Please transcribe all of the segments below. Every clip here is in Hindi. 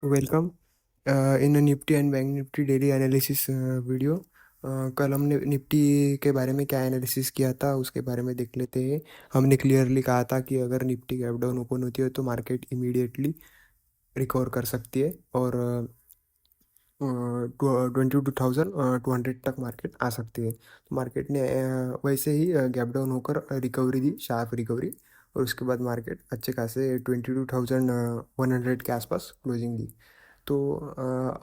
Welcome in Nifty and bank Nifty daily analysis video. कल हमने निफ्टी के बारे में क्या एनालिसिस किया था उसके बारे में देख लेते हैं। हमने क्लियरली कहा था कि अगर निफ्टी गैप डाउन ओपन होती है तो मार्केट इमीडिएटली रिकवर कर सकती है और 22,200 तक मार्केट आ सकती है। तो मार्केट ने वैसे ही गैप डाउन होकर रिकवरी दी, शार्प रिकवरी, और उसके बाद मार्केट अच्छे खासे 22,100 के आसपास क्लोजिंग दी। तो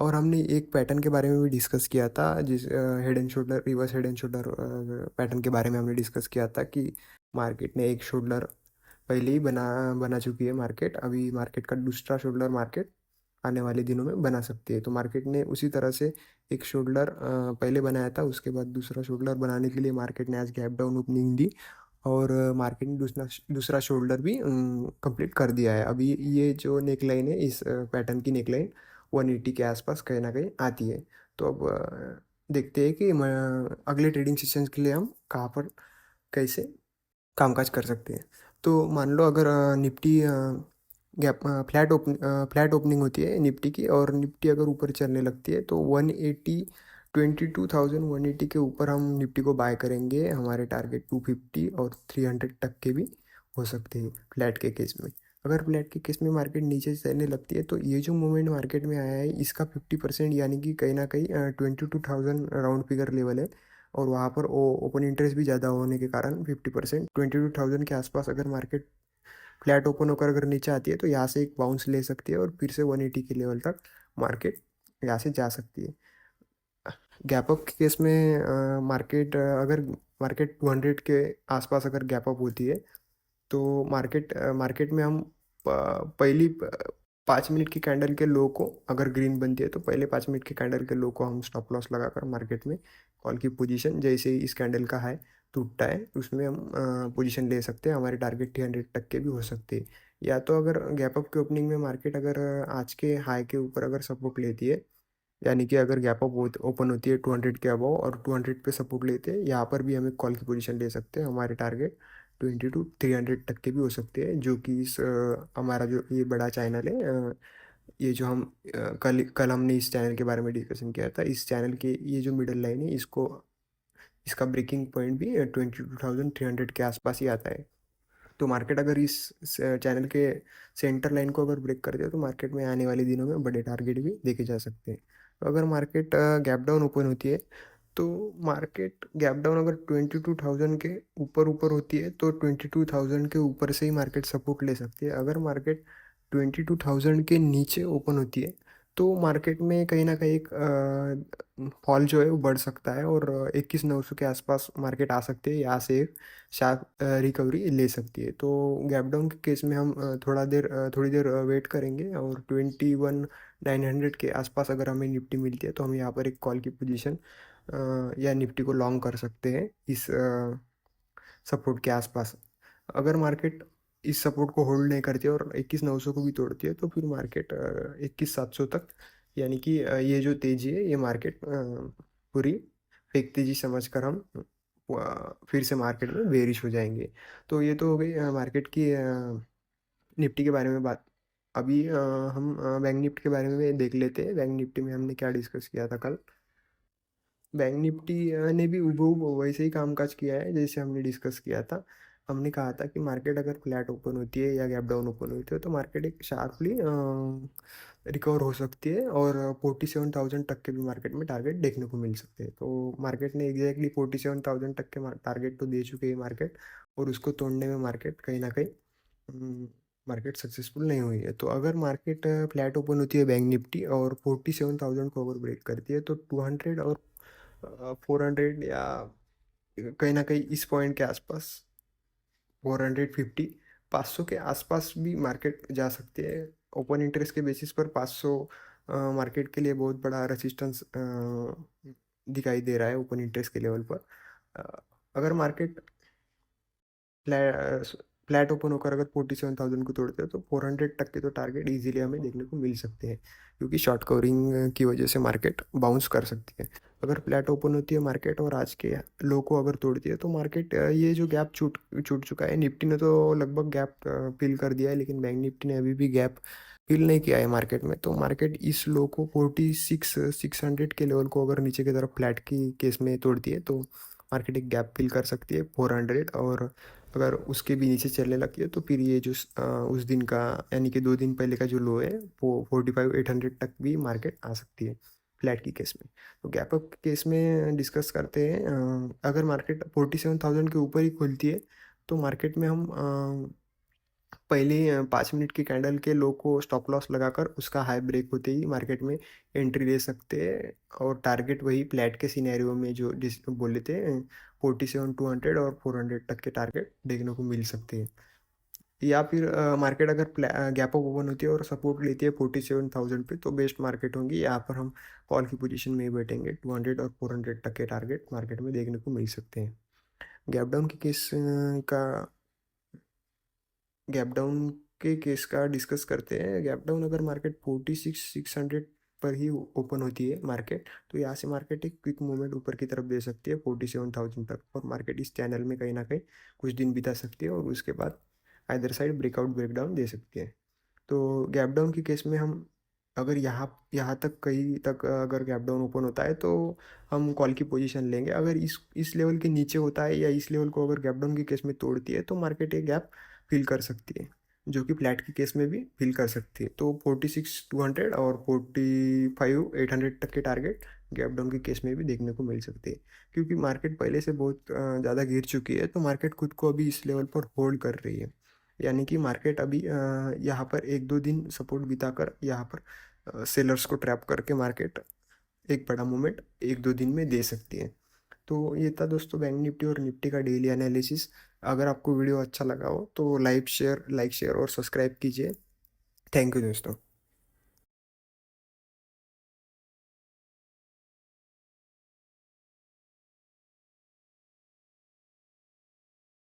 और हमने एक पैटर्न के बारे में भी डिस्कस किया था, जिस head and shoulder, reverse head and shoulder pattern के बारे में हमने डिस्कस किया था कि मार्केट ने एक शोल्डर पहले ही बना बना चुकी है। मार्केट अभी मार्केट का दूसरा शोल्डर मार्केट आने वाले दिनों में बना सकती है। तो मार्केट ने उसी तरह से एक शोल्डर पहले बनाया था, उसके बाद दूसरा शोल्डर बनाने के लिए मार्केट ने आज गैप डाउन ओपनिंग दी और मार्केट ने दूसरा दूसरा शोल्डर भी कंप्लीट कर दिया है। अभी ये जो नेक लाइन है, इस पैटर्न की नेक लाइन 180 के आसपास कहीं ना कहीं आती है। तो अब देखते हैं कि अगले ट्रेडिंग सेशंस के लिए हम कहाँ पर कैसे कामकाज कर सकते हैं। तो मान लो अगर निफ्टी गैप फ्लैट ओपनिंग होती है निफ्टी की, और निफ्टी अगर ऊपर चलने लगती है तो 180, 22,180 के ऊपर हम निफ्टी को बाय करेंगे। हमारे टारगेट 250 और 300 तक के भी हो सकते हैं फ्लैट के केस में। अगर फ्लैट के केस में मार्केट नीचे चलने लगती है तो ये जो मूवमेंट मार्केट में आया है इसका 50%, यानी कि कहीं ना कहीं 22,000 राउंड फिगर लेवल है, और वहाँ पर ओपन इंटरेस्ट भी ज़्यादा होने के कारण 50%, 22,000 के आसपास अगर मार्केट फ्लैट ओपन होकर अगर नीचे आती है तो यहाँ से एक बाउंस ले सकती है और फिर से 180 के लेवल तक मार्केट यहाँ से जा सकती है। गैप अप के केस में मार्केट अगर मार्केट 200 के आसपास अगर गैप अप होती है तो मार्केट में हम पहली 5 मिनट की कैंडल के लो को अगर ग्रीन बनती है तो पहले 5 मिनट के कैंडल के लो को हम स्टॉप लॉस लगाकर मार्केट में कॉल की पोजीशन, जैसे ही इस कैंडल का हाई टूटता है उसमें हम पोजीशन ले सकते हैं। हमारे टारगेट 300 तक के भी हो सकते हैं। या तो अगर गैप अप के ओपनिंग में मार्केट अगर आज के हाई के ऊपर अगर सपोर्ट लेती है, यानी कि अगर गैप अप ओपन होती है 200 के अबव और 200 पे सपोर्ट लेते हैं, यहाँ पर भी हम एक कॉल की पोजीशन ले सकते हैं। हमारे टारगेट 22,300 तक के भी हो सकते हैं, जो कि इस हमारा जो ये बड़ा चैनल है, ये जो हम कल कल हमने इस चैनल के बारे में डिस्कशन किया था, इस चैनल के ये जो मिडल लाइन है इसको, इसका ब्रेकिंग पॉइंट भी 22,300 के आसपास ही आता है। तो मार्केट अगर इस चैनल के सेंटर लाइन को अगर ब्रेक कर दिया तो मार्केट में आने वाले दिनों में बड़े टारगेट भी देखे जा सकते हैं। तो अगर मार्केट गैप डाउन ओपन होती है तो मार्केट गैप डाउन अगर 22,000 के ऊपर ऊपर होती है तो 22,000 के ऊपर से ही मार्केट सपोर्ट ले सकती है। अगर मार्केट 22,000 के नीचे ओपन होती है तो मार्केट में कहीं ना कहीं एक फॉल जो है वो बढ़ सकता है और 21,900 के आसपास मार्केट आ सकते हैं। यहाँ से एक शार्प रिकवरी ले सकती है। तो गैप डाउन के केस में हम थोड़ी देर वेट करेंगे और 21,900 के आसपास अगर हमें निफ्टी मिलती है तो हम यहाँ पर एक कॉल की पोजीशन या निफ्टी को लॉन्ग कर सकते हैं इस सपोर्ट के आसपास। अगर मार्केट इस सपोर्ट को होल्ड नहीं करती और 21,900 को भी तोड़ती है तो फिर मार्केट 21,700 तक, यानी कि ये जो तेजी है ये मार्केट पूरी फेक तेजी समझकर हम फिर से मार्केट में बेरिश हो जाएंगे। तो ये तो हो गई मार्केट की निफ्टी के बारे में बात। अभी हम बैंक निफ्टी के बारे में देख लेते हैं। बैंक निफ्टी में हमने क्या डिस्कस किया था कल। बैंक निफ्टी ने भी हूबहू वैसे ही कामकाज किया है जैसे हमने डिस्कस किया था। हमने कहा था कि मार्केट अगर फ्लैट ओपन होती है या गैप डाउन ओपन होती है तो मार्केट एक शार्पली रिकवर हो सकती है और 47,000 तक के भी मार्केट में टारगेट देखने को मिल सकते हैं। तो मार्केट ने एग्जैक्टली 47,000 तक के टारगेट तो दे चुके हैं मार्केट, और उसको तोड़ने में मार्केट कहीं ना कहीं मार्केट सक्सेसफुल नहीं हुई है। तो अगर मार्केट फ्लैट ओपन होती है बैंक निफ्टी और 47,000 को अगर ब्रेक करती है तो 200 और 400 या कहीं ना कहीं इस पॉइंट के आसपास 450, 500 के आसपास भी मार्केट जा सकती है। ओपन इंटरेस्ट के बेसिस पर 500 मार्केट के लिए बहुत बड़ा रेजिस्टेंस दिखाई दे रहा है ओपन इंटरेस्ट के लेवल पर। अगर मार्केट फ्लैट फ्लैट ओपन होकर अगर 47,000 को तोड़ते हैं तो 400 तक के तो टारगेट इजीली हमें देखने को मिल सकते हैं, क्योंकि शॉर्ट कवरिंग की वजह से मार्केट बाउंस कर सकती है। अगर फ्लैट ओपन होती है मार्केट और आज के लो को अगर तोड़ती है तो मार्केट ये जो गैप छूट छूट चुका है, निफ्टी ने तो लगभग गैप फिल कर दिया है, लेकिन बैंक निफ्टी ने अभी भी गैप फील नहीं किया है मार्केट में। तो मार्केट इस लो को 46,600 के लेवल को अगर नीचे की तरफ फ्लैट की केस में तोड़ती है तो मार्केट एक गैप फिल कर सकती है 400। और अगर उसके भी नीचे चलने लगती है तो फिर ये जो उस दिन का यानी कि 2 दिन पहले का जो लो है वो 45,800 तक भी मार्केट आ सकती है फ्लैट की केस में। तो गैप अप केस में डिस्कस करते हैं। अगर मार्केट 47,000 के ऊपर ही खुलती है तो मार्केट में हम पहले 5 मिनट की कैंडल के लो को स्टॉप लॉस लगाकर उसका हाई ब्रेक होते ही मार्केट में एंट्री ले सकते हैं। और टारगेट वही फ्लैट के सिनेरियो में जो जिस बोले थे 47,200 और 400 तक के टारगेट देखने को मिल सकते हैं। या फिर मार्केट अगर गैप अप ओपन होती है और सपोर्ट लेती है 47,000 पे तो बेस्ट मार्केट होंगी। यहाँ पर हम कॉल की पोजीशन में ही बैठेंगे। 200 और 400 तक के टारगेट मार्केट में देखने को मिल सकते हैं। गैप डाउन की केस का गैप डाउन के केस का डिस्कस करते हैं। गैप डाउन अगर मार्केट 46,600 पर ही ओपन होती है मार्केट तो यहाँ से मार्केट एक क्विक मूवमेंट ऊपर की तरफ दे सकती है 47,000 तक और मार्केट इस चैनल में कहीं ना कहीं कुछ दिन बिता सकती है और उसके बाद आइदर साइड ब्रेकआउट ब्रेकडाउन दे सकती है। तो गैप डाउन की केस में हम अगर यहाँ यहाँ तक कहीं तक अगर गैप डाउन ओपन होता है तो हम कॉल की पोजीशन लेंगे। अगर इस लेवल के नीचे होता है या इस लेवल को अगर गैप डाउन की केस में तोड़ती है तो मार्केट एक गैप फिल कर सकती है जो कि फ्लैट की केस में भी फिल कर सकती है। तो 46,200 और 45,800 तक के टारगेट गैप डाउन की केस में भी देखने को मिल सकते हैं। क्योंकि मार्केट पहले से बहुत ज़्यादा गिर चुकी है तो मार्केट खुद को अभी इस लेवल पर होल्ड कर रही है। यानी कि मार्केट अभी यहाँ पर 1-2 दिन सपोर्ट बिताकर यहाँ पर सेलर्स को ट्रैप करके मार्केट एक बड़ा मूवमेंट 1-2 दिन में दे सकती है। तो ये था दोस्तों बैंक निफ्टी और निफ्टी का डेली एनालिसिस। अगर आपको वीडियो अच्छा लगा हो तो लाइक शेयर और सब्सक्राइब कीजिए। थैंक यू दोस्तों।